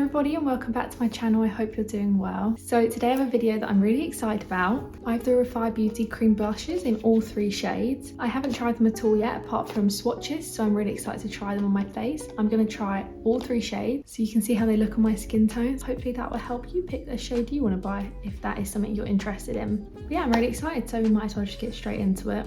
everybody and welcome back to my channel. I hope you're doing well. So today I have a video that I'm really excited about. I have the REFY Beauty cream blushes in all 3 shades. I haven't tried them at all yet apart from swatches, so I'm really excited to try them on my face. I'm going to try all 3 shades so you can see how they look on my skin tones. Hopefully that will help you pick the shade you want to buy if that is something you're interested in. But yeah, I'm really excited, so we might as well just get straight into it.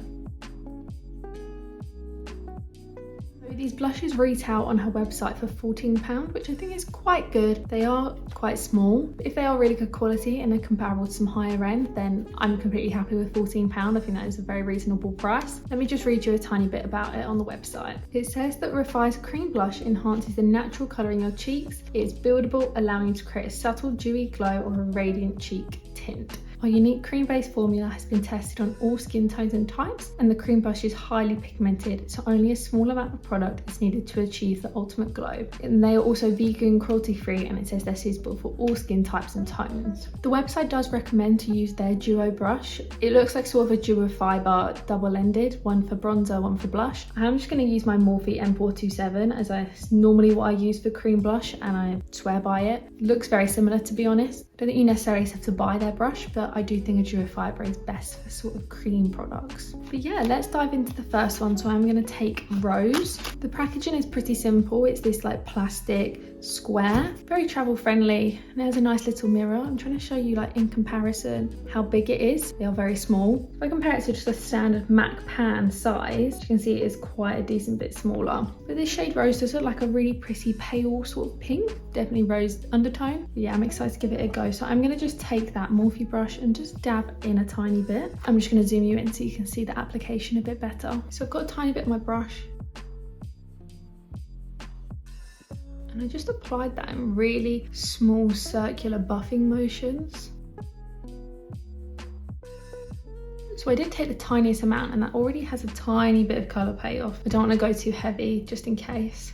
These blushes retail on her website for £14, which I think is quite good. They are quite small. If they are really good quality and are comparable to some higher end, then I'm completely happy with £14. I think that is a very reasonable price. Let me just read you a tiny bit about it on the website. It says that REFY's cream blush enhances the natural colour in your cheeks. It is buildable, allowing you to create a subtle dewy glow or a radiant cheek tint. Our unique cream-based formula has been tested on all skin tones and types, and the cream blush is highly pigmented, so only a small amount of product is needed to achieve the ultimate glow. And they are also vegan, cruelty-free, and it says they're suitable for all skin types and tones. The website does recommend to use their duo brush. It looks like sort of a duo fibre, double-ended, one for bronzer, one for blush. I'm just going to use my Morphe M427 as it's normally what I use for cream blush, and I swear by it. It looks very similar, to be honest. I don't think you necessarily have to buy their brush, but I do think a duo fibre is best for sort of cream products. But yeah, let's dive into the first one. So I'm going to take Rose. The packaging is pretty simple. It's this like plastic square, very travel friendly, and there's a nice little mirror. I'm trying to show you like in comparison how big it is. They are very small. If I compare it to just a standard MAC pan size, you can see it is quite a decent bit smaller. But this shade Rose does look like a really pretty pale sort of pink, definitely rose undertone. But yeah, I'm excited to give it a go. So I'm going to just take that Morphe brush and just dab in a tiny bit. I'm just going to zoom you in so you can see the application a bit better. So I've got a tiny bit of my brush, and I just applied that in really small circular buffing motions. So I did take the tiniest amount, and that already has a tiny bit of colour payoff. I don't want to go too heavy just in case.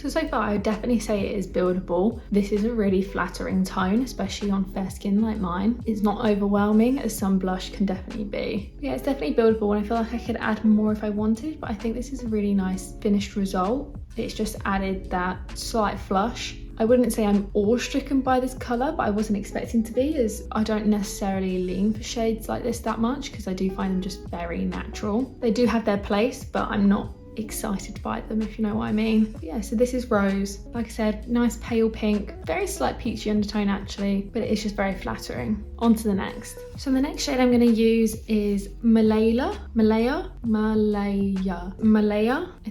So far I would definitely say it is buildable. This is a really flattering tone, especially on fair skin like mine. It's not overwhelming as some blush can definitely be. But yeah, it's definitely buildable, and I feel like I could add more if I wanted, but I think this is a really nice finished result. It's just added that slight flush. I wouldn't say I'm awe-stricken by this colour, but I wasn't expecting to be, as I don't necessarily lean for shades like this that much because I do find them just very natural. They do have their place, but I'm not excited by them, if you know what I mean. But yeah, so this is Rose. Like I said, nice pale pink, very slight peachy undertone actually, but it is just very flattering. On to the next. So the next shade I'm going to use is Malaya. I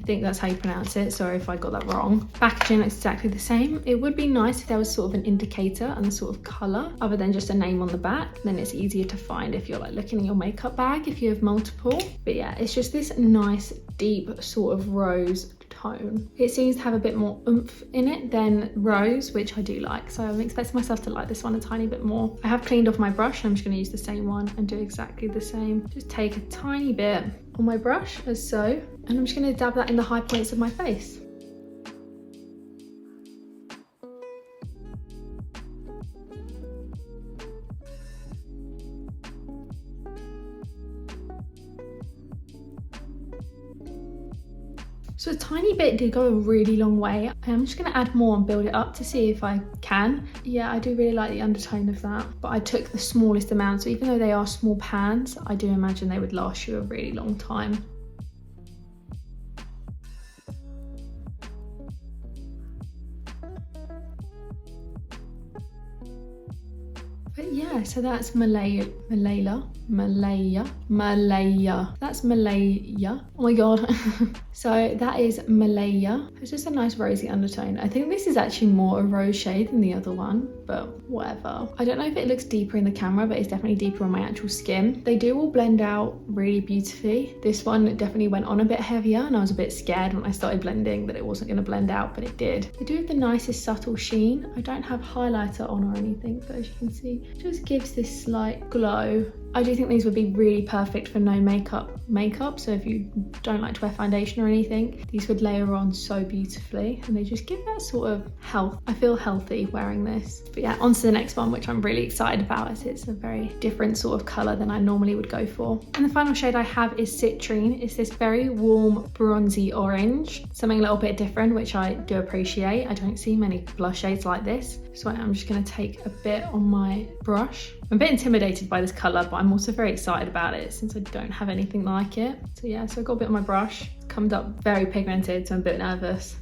think that's how you pronounce it. Sorry if I got that wrong. Packaging looks exactly the same. It would be nice if there was sort of an indicator and a sort of colour other than just a name on the back. Then it's easier to find if you're like looking in your makeup bag if you have multiple. But yeah, it's just this nice deep sort of rose tone. It seems to have a bit more oomph in it than Rose, which I do like, so I'm expecting myself to like this one a tiny bit more. I have cleaned off my brush and I'm just going to use the same one and do exactly the same. Just take a tiny bit on my brush as so, and I'm just going to dab that in the high points of my face. So a tiny bit did go a really long way. I'm just going to add more and build it up to see if I can. Yeah, I do really like the undertone of that, but I took the smallest amount, so even though they are small pans, I do imagine they would last you a really long time. But yeah, so that's Malaya. That's Malaya. Oh my god. So that is Malaya. It's just a nice rosy undertone. I think this is actually more a rose shade than the other one, but whatever. I don't know if it looks deeper in the camera, but it's definitely deeper on my actual skin. They do all blend out really beautifully. This one definitely went on a bit heavier, and I was a bit scared when I started blending that it wasn't going to blend out, but it did. They do have the nicest subtle sheen. I don't have highlighter on or anything, but as you can see, it just gives this slight glow. I do do think these would be really perfect for no makeup. So if you don't like to wear foundation or anything, these would layer on so beautifully, and they just give that sort of health. I feel healthy wearing this. But yeah, on to the next one, which I'm really excited about, as it's a very different sort of colour than I normally would go for. And the final shade I have is Citrine. It's this very warm bronzy orange, something a little bit different, which I do appreciate. I don't see many blush shades like this. So I'm just going to take a bit on my brush. I'm a bit intimidated by this colour, but I'm also very excited about it since I don't have anything like it. So yeah, so I got a bit on my brush. It's come up very pigmented, so I'm a bit nervous.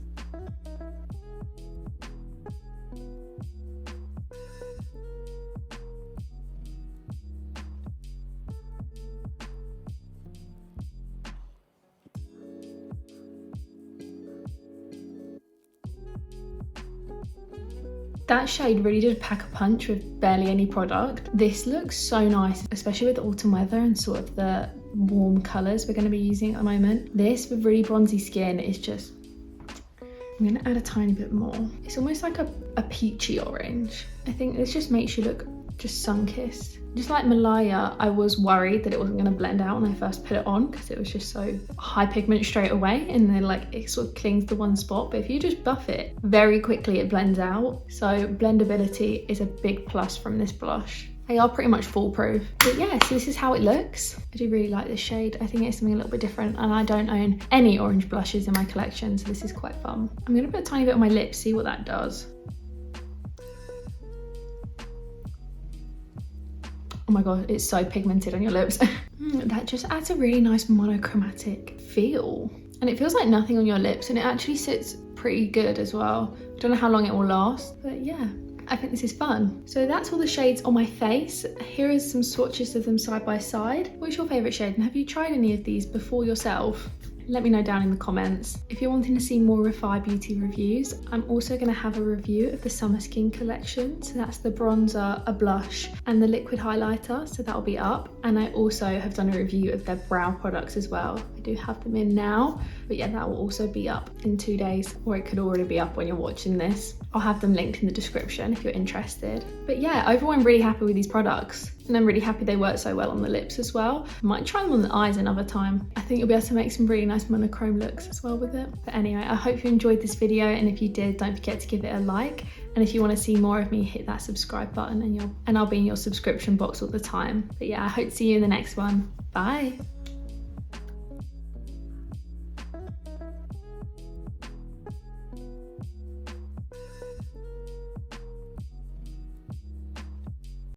That shade really did pack a punch with barely any product. This looks so nice, especially with autumn weather and sort of the warm colours we're going to be using at the moment. This with really bronzy skin is just, I'm going to add a tiny bit more. It's almost like a peachy orange. I think this just makes you look just sun-kissed. Just like Malaya, I was worried that it wasn't going to blend out when I first put it on because it was just so high pigment straight away, and then like it sort of clings to one spot. But if you just buff it very quickly, it blends out. So blendability is a big plus from this blush. They are pretty much foolproof. But yeah, so this is how it looks. I do really like this shade. I think it's something a little bit different, and I don't own any orange blushes in my collection, so this is quite fun. I'm going to put a tiny bit on my lips, see what that does. Oh my god, it's so pigmented on your lips. That just adds a really nice monochromatic feel. And it feels like nothing on your lips, and it actually sits pretty good as well. I don't know how long it will last, but yeah, I think this is fun. So that's all the shades on my face. Here are some swatches of them side by side. What's your favourite shade, and have you tried any of these before yourself? Let me know down in the comments. If you're wanting to see more REFY beauty reviews, I'm also going to have a review of the Summer Skin collection. So that's the bronzer, a blush, and the liquid highlighter. So that'll be up. And I also have done a review of their brow products as well. I do have them in now, but yeah, that will also be up in 2 days, or it could already be up when you're watching this. I'll have them linked in the description if you're interested. But yeah, overall I'm really happy with these products, and I'm really happy they work so well on the lips as well. I might try them on the eyes another time. I think you'll be able to make some really nice monochrome looks as well with it. But anyway, I hope you enjoyed this video, and if you did, don't forget to give it a like. And if you want to see more of me, hit that subscribe button, and I'll be in your subscription box all the time. But yeah, I hope to see you in the next one. Bye.